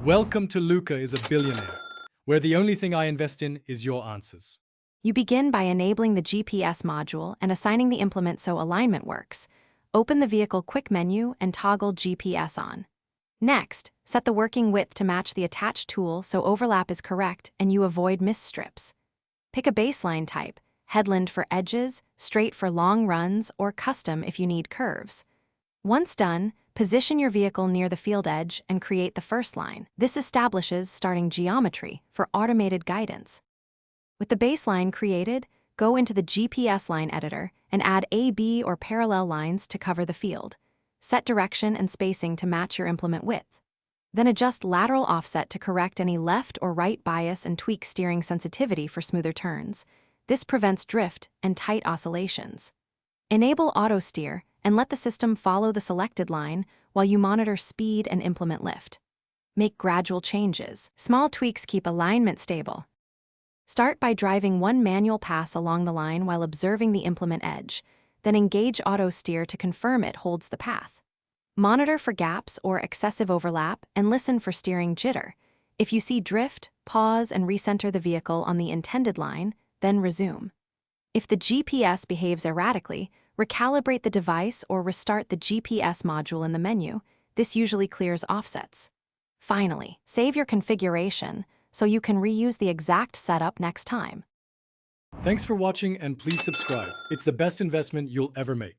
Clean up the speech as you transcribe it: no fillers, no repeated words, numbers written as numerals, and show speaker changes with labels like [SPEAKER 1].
[SPEAKER 1] Welcome to Luca is a Billionaire, where the only thing I invest in is your answers.
[SPEAKER 2] You begin by enabling the GPS module and assigning the implement so alignment works. Open the Vehicle Quick menu and toggle GPS on. Next, set the working width to match the attached tool so overlap is correct and you avoid misstrips. Pick a baseline type, headland for edges, straight for long runs, or custom if you need curves. Once done, position your vehicle near the field edge and create the first line. This establishes starting geometry for automated guidance. With the baseline created, go into the GPS line editor and add AB or parallel lines to cover the field. Set direction and spacing to match your implement width. Then adjust lateral offset to correct any left or right bias and tweak steering sensitivity for smoother turns. This prevents drift and tight oscillations. Enable auto steer and let the system follow the selected line while you monitor speed and implement lift. Make gradual changes. Small tweaks keep alignment stable. Start by driving one manual pass along the line while observing the implement edge, then engage auto steer to confirm it holds the path. Monitor for gaps or excessive overlap and listen for steering jitter. If you see drift, pause and recenter the vehicle on the intended line, then resume. If the GPS behaves erratically, recalibrate the device or restart the GPS module in the menu. This usually clears offsets. Finally, save your configuration so you can reuse the exact setup next time.
[SPEAKER 1] Thanks for watching and please subscribe. It's the best investment you'll ever make.